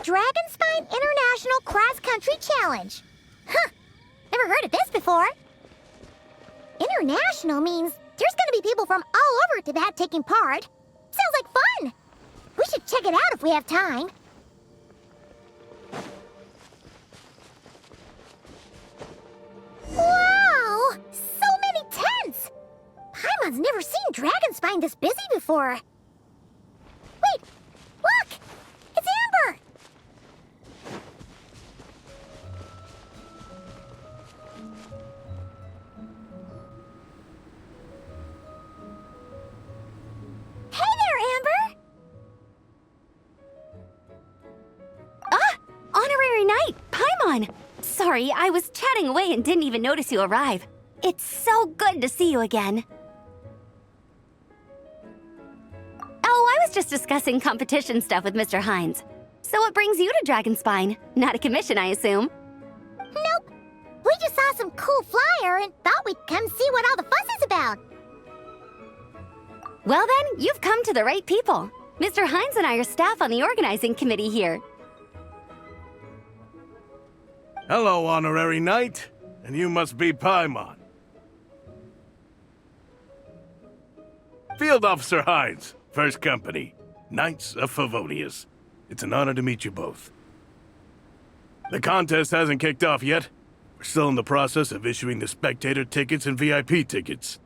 Dragonspine International Cross Country Challenge. Huh, never heard of this before. International means there's gonna be people from all over Tibet taking part. Sounds like fun. We should check it out if we have time. Wow! So many tents! Paimon's never seen Dragonspine this busy before. Wait! Look! It's Amber! Hey there, Amber! Ah! Honorary Knight! Paimon! Sorry, I was chatting away and didn't even notice you arrive. It's so good to see you again. Oh, I was just discussing competition stuff with Mr. Hines. So what brings you to Dragonspine? Not a commission, I assume? Nope. We just saw some cool flyer and thought we'd come see what all the fuss is about. Well then, you've come to the right people. Mr. Hines and I are staff on the organizing committee here. Hello, Honorary Knight. And you must be Paimon. Field Officer Hines, First Company, Knights of Favonius. It's an honor to meet you both. The contest hasn't kicked off yet. We're still in the process of issuing the spectator tickets and VIP tickets.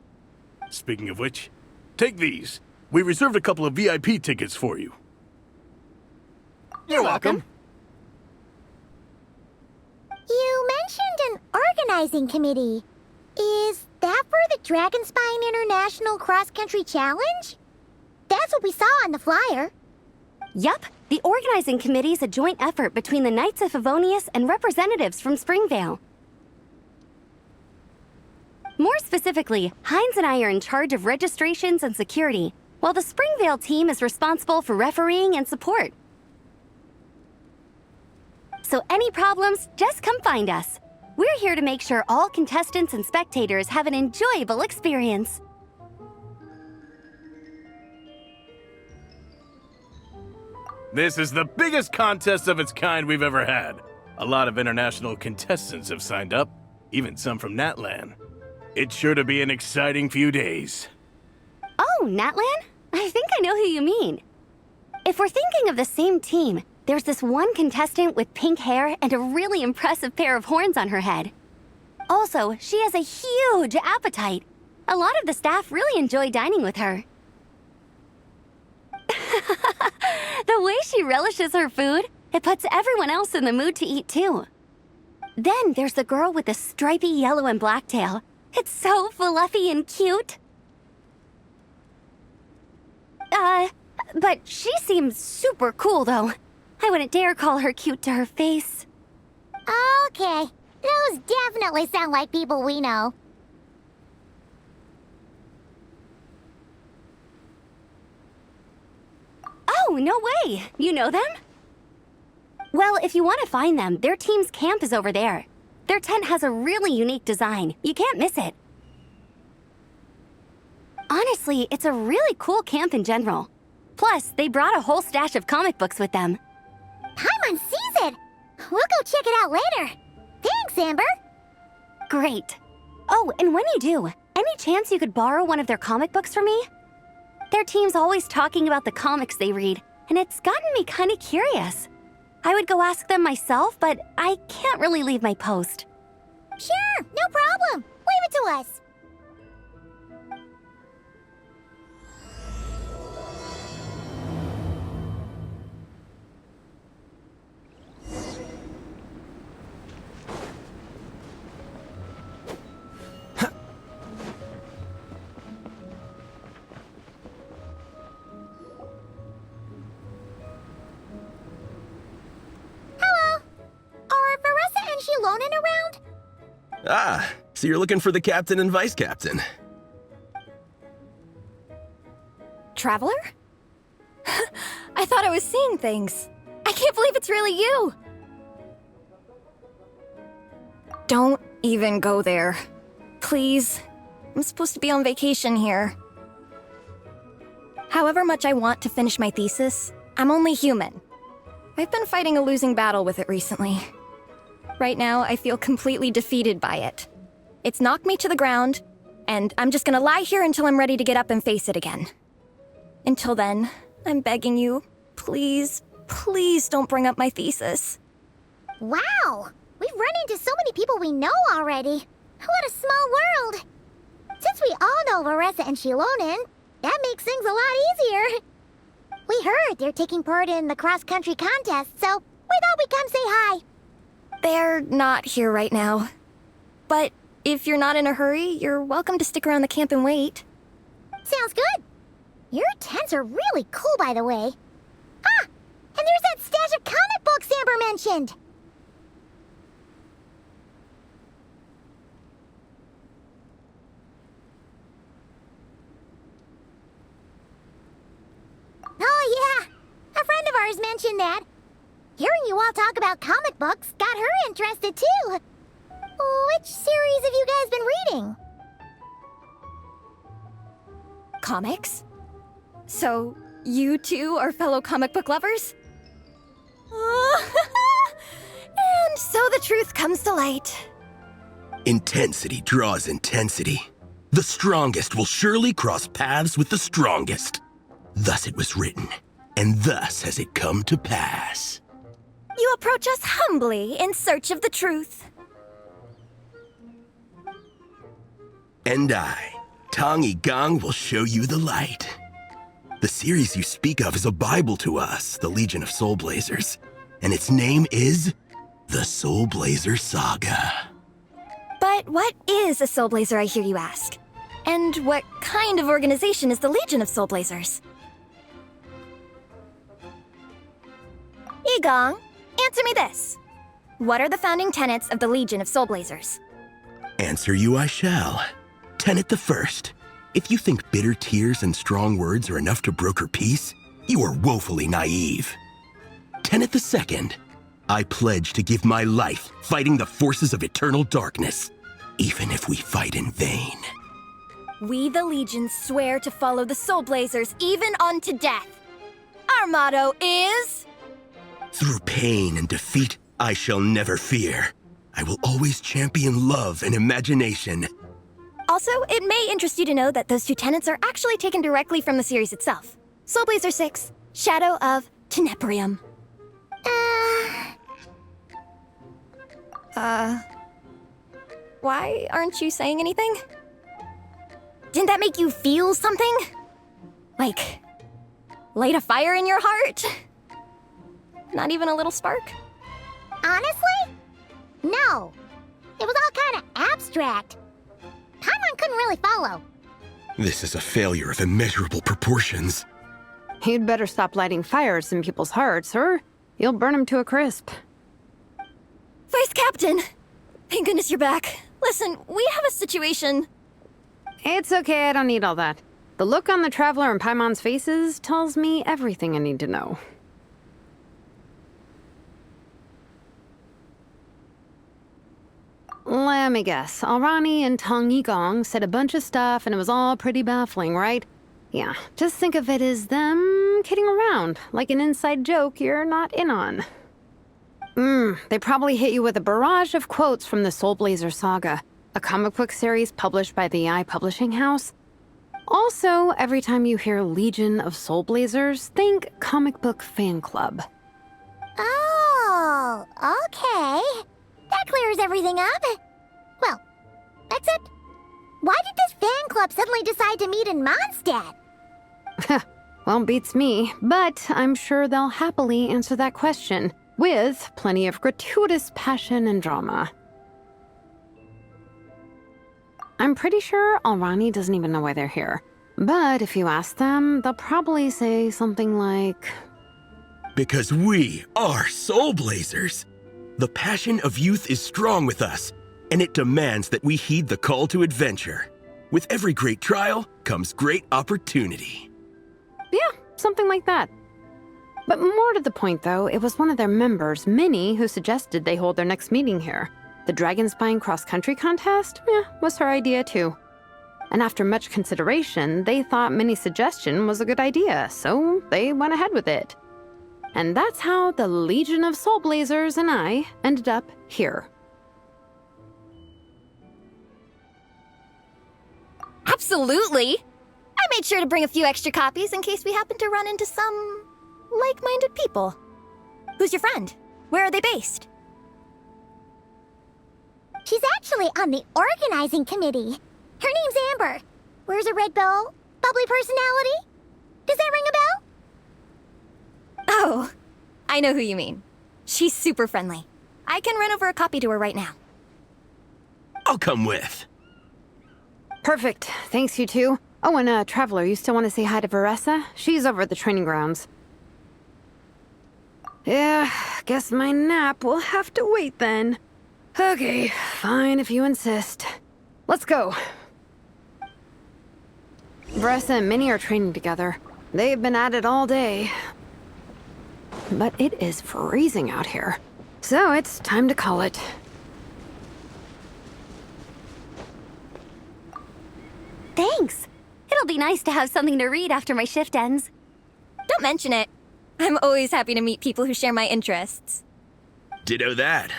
Speaking of which, take these. We reserved a couple of VIP tickets for you. You're welcome. You mentioned an organizing committee. Is that for the Dragonspine International Cross Country Challenge? That's what we saw on the flyer. Yup, the organizing committee is a joint effort between the Knights of Favonius and representatives from Springvale. More specifically, Hines and I are in charge of registrations and security, while the Springvale team is responsible for refereeing and support. So any problems, just come find us. We're here to make sure all contestants and spectators have an enjoyable experience. This is the biggest contest of its kind we've ever had. A lot of international contestants have signed up, even some from Natlan. It's sure to be an exciting few days. Oh, Natlan? I think I know who you mean. If we're thinking of the same team, there's this one contestant with pink hair and a really impressive pair of horns on her head. Also, she has a huge appetite. A lot of the staff really enjoy dining with her. The way she relishes her food, it puts everyone else in the mood to eat too. Then there's the girl with the stripy yellow and black tail. It's so fluffy and cute. But she seems super cool though. I wouldn't dare call her cute to her face. Okay, those definitely sound like people we know. Oh, no way! You know them? Well, if you want to find them, their team's camp is over there. Their tent has a really unique design. You can't miss it. Honestly, it's a really cool camp in general. Plus, they brought a whole stash of comic books with them. Paimon sees it! We'll go check it out later. Thanks, Amber. Great. Oh, and when you do, any chance you could borrow one of their comic books from me? Their team's always talking about the comics they read, and it's gotten me kind of curious. I would go ask them myself, but I can't really leave my post. Sure, no problem. Leave it to us. Around? Ah, so you're looking for the captain and vice captain. Traveler? I thought I was seeing things. I can't believe it's really you! Don't even go there. Please. I'm supposed to be on vacation here. However much I want to finish my thesis, I'm only human. I've been fighting a losing battle with it recently. Right now, I feel completely defeated by it. It's knocked me to the ground, and I'm just gonna lie here until I'm ready to get up and face it again. Until then, I'm begging you, please, please don't bring up my thesis. Wow! We've run into so many people we know already. What a small world! Since we all know Larissa and Shilonen, that makes things a lot easier. We heard they're taking part in the cross-country contest, so we thought we'd come say hi. They're not here right now. But if you're not in a hurry, you're welcome to stick around the camp and wait. Sounds good. Your tents are really cool, by the way. Ah! And there's that stash of comic books Amber mentioned! Oh, yeah. A friend of ours mentioned that. Hearing you all talk about comic books got her interested, too. Which series have you guys been reading? Comics? So, you two are fellow comic book lovers? And so the truth comes to light. Intensity draws intensity. The strongest will surely cross paths with the strongest. Thus it was written, and thus has it come to pass. You approach us humbly in search of the truth. And I, Tong Gang, will show you the light. The series you speak of is a Bible to us, the Legion of Soulblazers, and its name is the Soulblazer Saga. But what is a Soulblazer, I hear you ask? And what kind of organization is the Legion of Soulblazers? Igong, answer me this. What are the founding tenets of the Legion of Soulblazers? Answer you I shall. Tenet the first. If you think bitter tears and strong words are enough to broker peace, you are woefully naive. Tenet the second. I pledge to give my life fighting the forces of eternal darkness, even if we fight in vain. We, the Legion, swear to follow the Soulblazers even unto death. Our motto is... Through pain and defeat, I shall never fear. I will always champion love and imagination. Also, it may interest you to know that those two tenets are actually taken directly from the series itself. Soulblazer 6, Shadow of Tenebrium. Why aren't you saying anything? Didn't that make you feel something? Like, light a fire in your heart? Not even a little spark? Honestly? No. It was all kind of abstract. Paimon couldn't really follow. This is a failure of immeasurable proportions. You'd better stop lighting fires in people's hearts, or you'll burn them to a crisp. Vice Captain! Thank goodness you're back. Listen, we have a situation. It's okay, I don't need all that. The look on the Traveler and Paimon's faces tells me everything I need to know. Let me guess. Alrani and Tong Yigong said a bunch of stuff and it was all pretty baffling, right? Yeah, just think of it as them kidding around, like an inside joke you're not in on. They probably hit you with a barrage of quotes from the Soulblazer Saga, a comic book series published by the AI Publishing House. Also, every time you hear Legion of Soulblazers, think comic book fan club. Oh, okay. That clears everything up. Well, except, why did this fan club suddenly decide to meet in Mondstadt? Well, beats me, but I'm sure they'll happily answer that question, with plenty of gratuitous passion and drama. I'm pretty sure Alrani doesn't even know why they're here. But if you ask them, they'll probably say something like... Because we are Soulblazers. The passion of youth is strong with us, and it demands that we heed the call to adventure. With every great trial comes great opportunity. Yeah, something like that. But more to the point, though, it was one of their members, Minnie, who suggested they hold their next meeting here. The Dragon Spine cross-country contest? Was her idea, too. And after much consideration, they thought Minnie's suggestion was a good idea, so they went ahead with it. And that's how the Legion of Soulblazers and I ended up here. Absolutely! I made sure to bring a few extra copies in case we happen to run into some like-minded people. Who's your friend? Where are they based? She's actually on the organizing committee. Her name's Amber. Wears a red bow. Bubbly personality. Does that ring a bell? Oh, I know who you mean. She's super friendly. I can run over a copy to her right now. I'll come with. Perfect. Thanks, you two. Oh, and Traveler, you still want to say hi to Veressa? She's over at the training grounds. Yeah, guess my nap will have to wait then. Okay, fine if you insist. Let's go. Veressa and Minnie are training together. They've been at it all day. But it is freezing out here. So it's time to call it. Thanks. It'll be nice to have something to read after my shift ends. Don't mention it. I'm always happy to meet people who share my interests. Ditto that.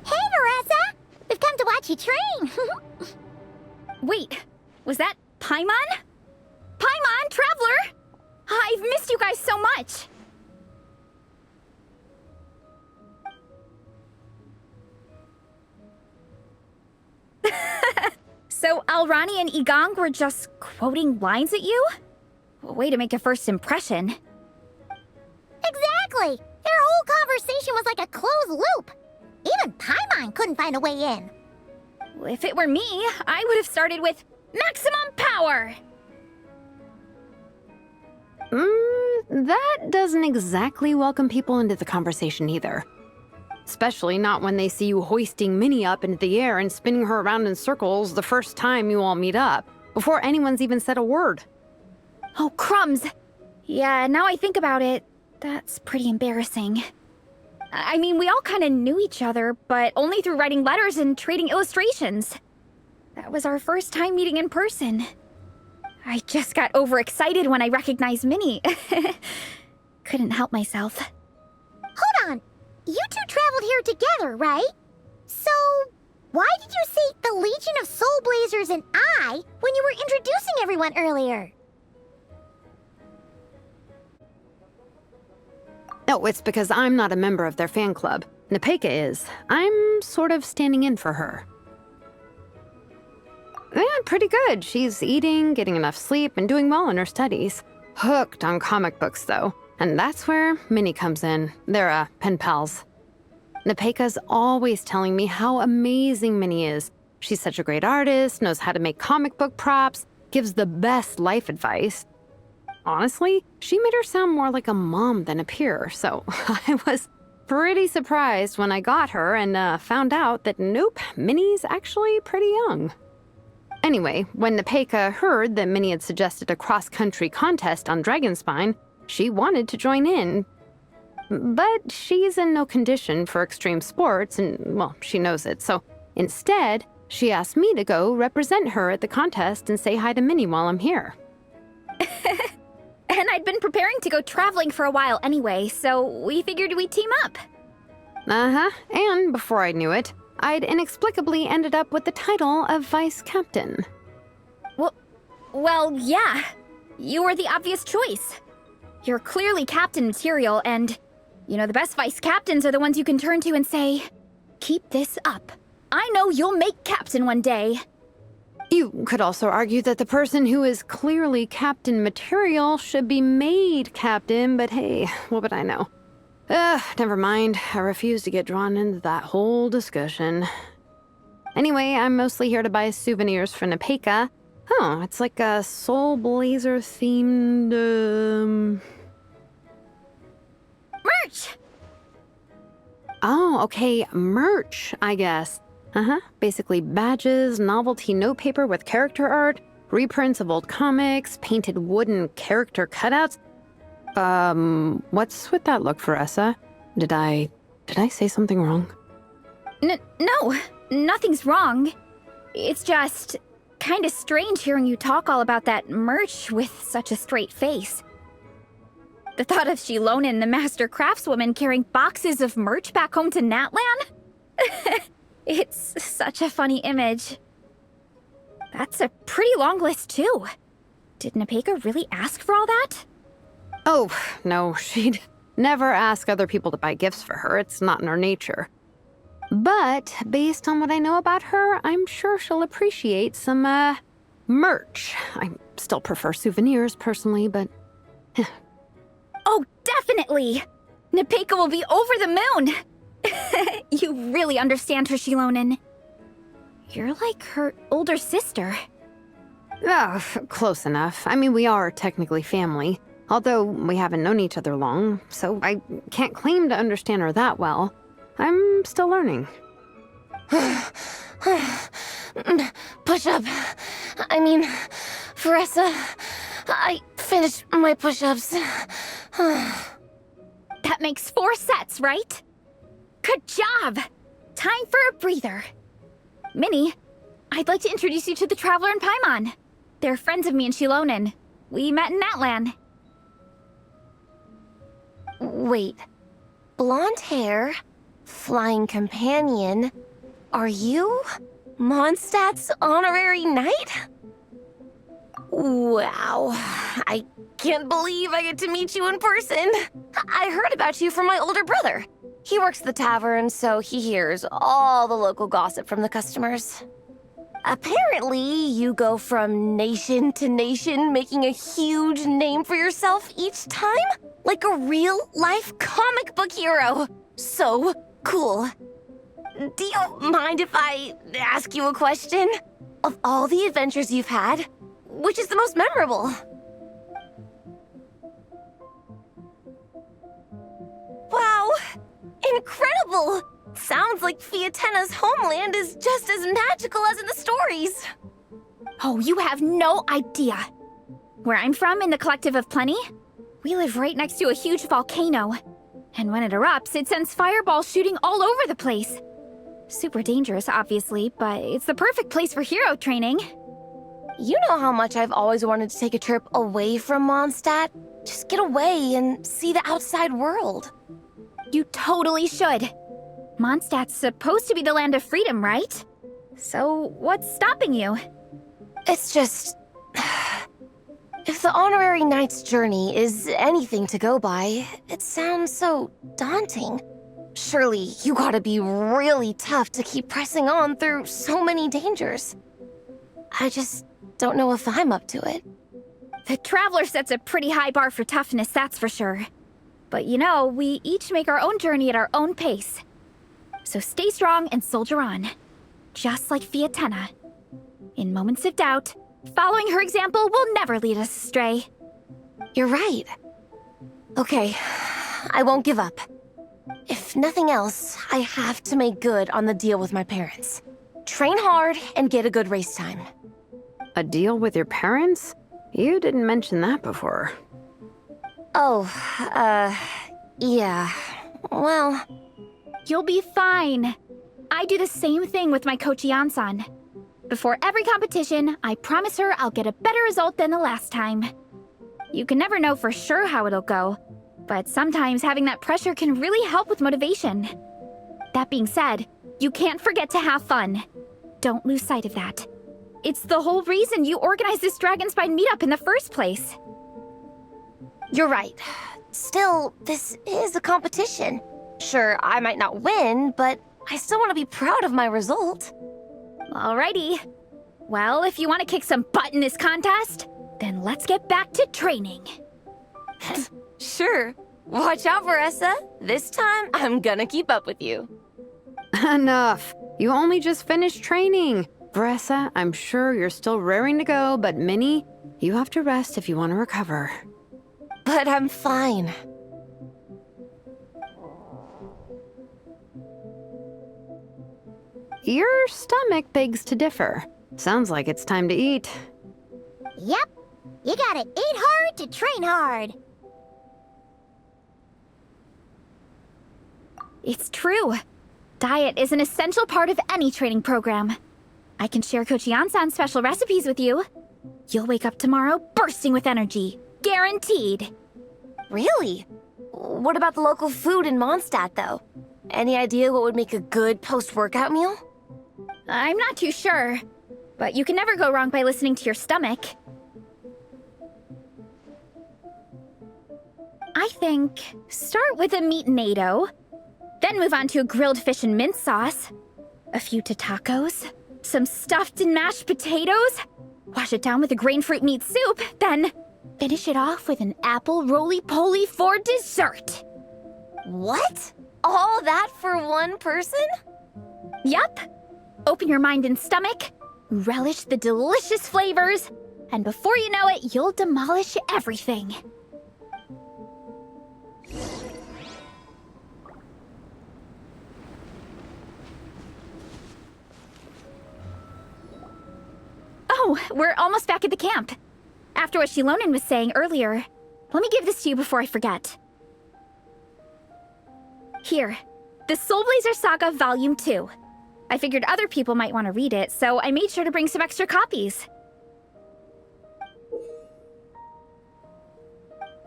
Hey, Veressa! We've come to watch you train. Wait, was that Paimon? Paimon, Traveler! I've missed you guys so much! So Alrani and Igong were just quoting lines at you? Way to make a first impression. Exactly! Their whole conversation was like a closed loop. Even Paimon couldn't find a way in. If it were me, I would have started with maximum power! That doesn't exactly welcome people into the conversation either. Especially not when they see you hoisting Minnie up into the air and spinning her around in circles the first time you all meet up, before anyone's even said a word. Oh, crumbs! Yeah, now I think about it, that's pretty embarrassing. I mean, we all kind of knew each other, but only through writing letters and trading illustrations. That was our first time meeting in person. I just got overexcited when I recognized Minnie. Couldn't help myself. Hold on. You two traveled here together, right? So, why did you say the Legion of Soulblazers and I when you were introducing everyone earlier? No, it's because I'm not a member of their fan club. Nepeka is. I'm sort of standing in for her. Yeah, pretty good. She's eating, getting enough sleep, and doing well in her studies. Hooked on comic books, though. And that's where Minnie comes in. They're, pen pals. Nepeka's always telling me how amazing Minnie is. She's such a great artist, knows how to make comic book props, gives the best life advice. Honestly, she made her sound more like a mom than a peer, so I was pretty surprised when I got her and found out that nope, Minnie's actually pretty young. Anyway, when Nepeka heard that Minnie had suggested a cross-country contest on Dragonspine, she wanted to join in. But she's in no condition for extreme sports, and, well, she knows it, so instead, she asked me to go represent her at the contest and say hi to Minnie while I'm here. And I'd been preparing to go traveling for a while anyway, so we figured we'd team up. Uh-huh, and before I knew it, I'd inexplicably ended up with the title of Vice Captain. Well, yeah. You were the obvious choice. You're clearly captain material, and, you know, the best vice captains are the ones you can turn to and say, keep this up. I know you'll make captain one day. You could also argue that the person who is clearly captain material should be made captain, but hey, what would I know? Never mind. I refuse to get drawn into that whole discussion. Anyway, I'm mostly here to buy souvenirs for Nepeka. Oh, it's like a Soulblazer themed, Merch! Oh, okay, merch, I guess. Basically badges, novelty notepaper with character art, reprints of old comics, painted wooden character cutouts. What's with that look, Veressa? Did I say something wrong? No, nothing's wrong. It's just kind of strange hearing you talk all about that merch with such a straight face. The thought of Shilonin, the master craftswoman, carrying boxes of merch back home to Natlan? It's such a funny image. That's a pretty long list, too. Did Nepeka really ask for all that? Oh, no, she'd never ask other people to buy gifts for her. It's not in her nature. But based on what I know about her, I'm sure she'll appreciate some, merch. I still prefer souvenirs, personally, but... Oh, definitely! Nepeka will be over the moon! You really understand her, Shilonin. You're like her older sister. Oh, close enough. I mean, we are technically family, although we haven't known each other long, so I can't claim to understand her that well. I'm still learning. Push-up. I mean, Veressa, I finished my push-ups. That makes 4 sets, right? Good job! Time for a breather. Minnie, I'd like to introduce you to the Traveler and Paimon. They're friends of me and Shilonin. We met in Natlan. Wait. Blonde hair, flying companion. Are you Mondstadt's honorary knight? Wow. I can't believe I get to meet you in person. I heard about you from my older brother. He works at the tavern, so he hears all the local gossip from the customers. Apparently, you go from nation to nation, making a huge name for yourself each time? Like a real-life comic book hero. So cool. Do you mind if I ask you a question? Of all the adventures you've had, which is the most memorable? Wow! Incredible! Sounds like Fiatenna's homeland is just as magical as in the stories. Oh, you have no idea. Where I'm from, in the Collective of Plenty, we live right next to a huge volcano. And when it erupts, it sends fireballs shooting all over the place. Super dangerous, obviously, but it's the perfect place for hero training. You know how much I've always wanted to take a trip away from Mondstadt? Just get away and see the outside world. You totally should. Mondstadt's supposed to be the land of freedom, right? So what's stopping you? It's just... If the honorary knight's journey is anything to go by, it sounds so daunting. Surely you gotta be really tough to keep pressing on through so many dangers. I just don't know if I'm up to it. The Traveler sets a pretty high bar for toughness, that's for sure. But you know, we each make our own journey at our own pace. So stay strong and soldier on. Just like Fiatenna. In moments of doubt, following her example will never lead us astray. You're right. Okay, I won't give up. If nothing else, I have to make good on the deal with my parents. Train hard and get a good race time. A deal with your parents? You didn't mention that before. Oh, yeah. Well... You'll be fine. I do the same thing with my coach Yan-san. Before every competition, I promise her I'll get a better result than the last time. You can never know for sure how it'll go, but sometimes having that pressure can really help with motivation. That being said, you can't forget to have fun. Don't lose sight of that. It's the whole reason you organized this Dragonspine meetup in the first place. You're right. Still, this is a competition. Sure, I might not win, but I still want to be proud of my result. Alrighty. Well, if you want to kick some butt in this contest, then let's get back to training. Sure. Watch out, Veressa. This time, I'm gonna keep up with you. Enough. You only just finished training. Veressa, I'm sure you're still raring to go, but Minnie, you have to rest if you want to recover. But I'm fine. Your stomach begs to differ. Sounds like it's time to eat. Yep. You gotta eat hard to train hard. It's true. Diet is an essential part of any training program. I can share Coach Yansan's special recipes with you. You'll wake up tomorrow bursting with energy. Guaranteed. Really? What about the local food in Mondstadt, though? Any idea what would make a good post-workout meal? I'm not too sure, but you can never go wrong by listening to your stomach. I think start with a meat natto, then move on to a grilled fish and mint sauce, a few tacos, some stuffed and mashed potatoes, wash it down with a grain fruit meat soup, then finish it off with an apple roly-poly for dessert. What? All that for one person? Yup. Open your mind and stomach, relish the delicious flavors, and before you know it, you'll demolish everything. Oh, we're almost back at the camp. After what Shilonen was saying earlier, let me give this to you before I forget. Here, the Soulblazers Saga Volume 2. I figured other people might want to read it, so I made sure to bring some extra copies.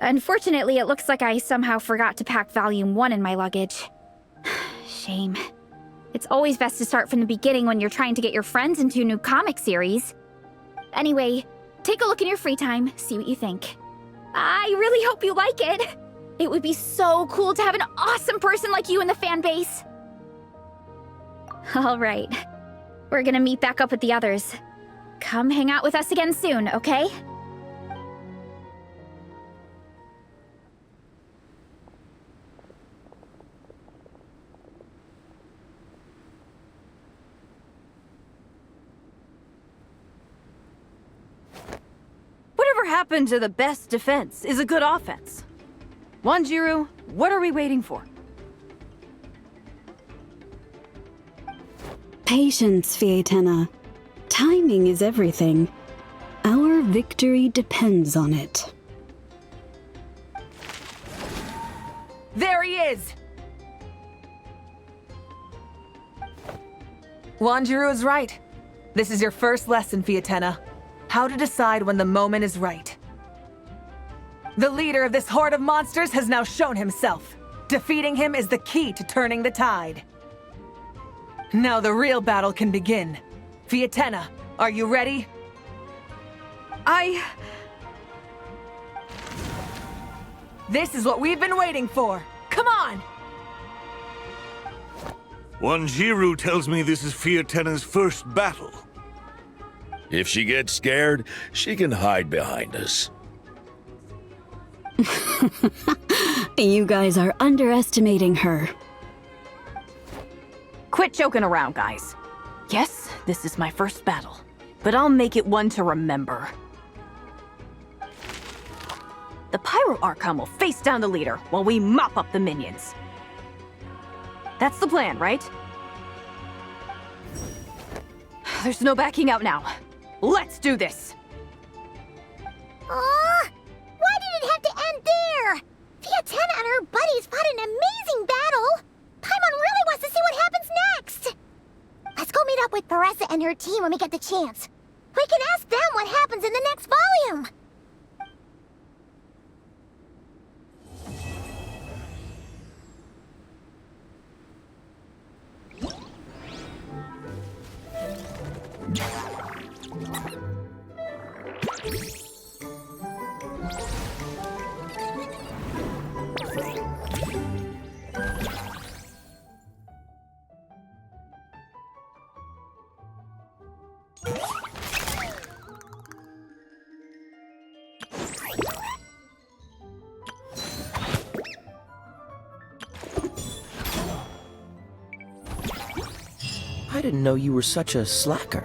Unfortunately, it looks like I somehow forgot to pack Volume 1 in my luggage. Shame. It's always best to start from the beginning when you're trying to get your friends into a new comic series. Anyway, take a look in your free time, see what you think. I really hope you like it. It would be so cool to have an awesome person like you in the fan base. All right. We're gonna meet back up with the others. Come hang out with us again soon, okay? Whatever happened to the best defense is a good offense. Wanjiru, what are we waiting for? Patience, Fietena. Timing is everything. Our victory depends on it. There he is! Wanjiru is right. This is your first lesson, Fietena. How to decide when the moment is right. The leader of this horde of monsters has now shown himself. Defeating him is the key to turning the tide. Now the real battle can begin. Fietena, are you ready? This is what we've been waiting for. Come on! Wanjiru tells me this is Fietena's first battle. If she gets scared, she can hide behind us. You guys are underestimating her. Quit joking around, guys. Yes, this is my first battle, but I'll make it one to remember. The Pyro Archon will face down the leader while we mop up the minions. That's the plan, right? There's no backing out now. Let's do this! Aw! Why did it have to end there? Fietena and her buddies fought an amazing battle! Paimon really wants to see what happens next! Let's go meet up with Paressa and her team when we get the chance. We can ask them what happens in the next volume! I didn't know you were such a slacker.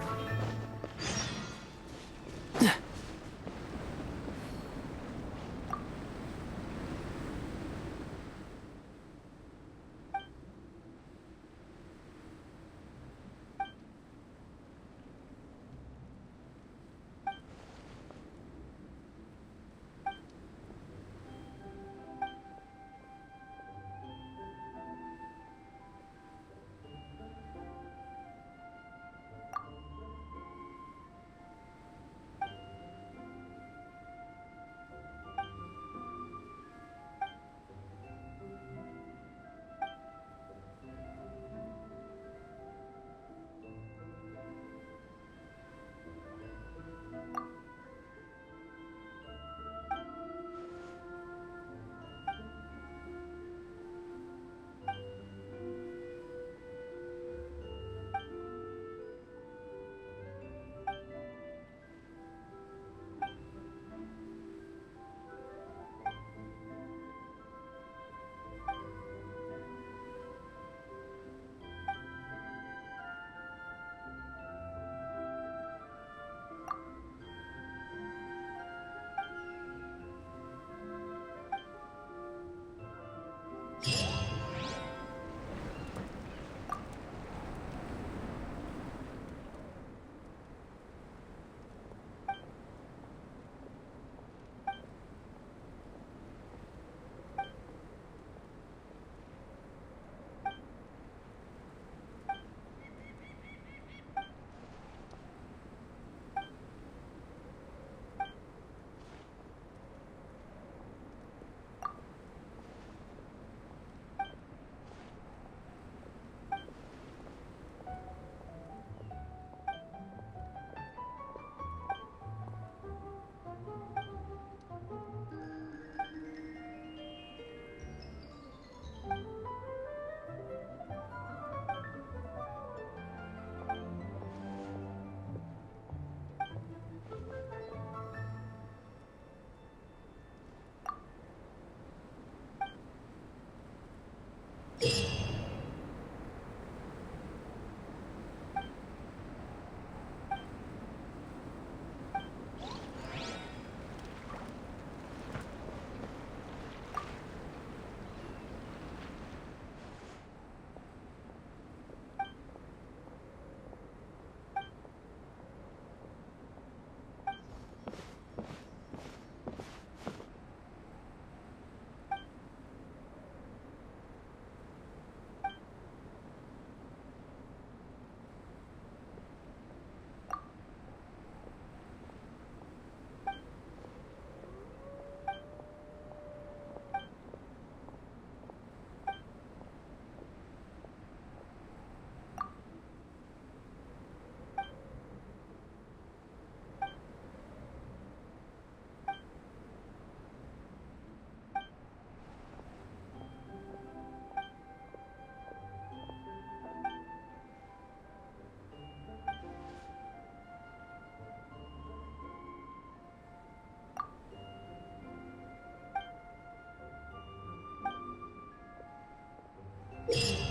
Huh?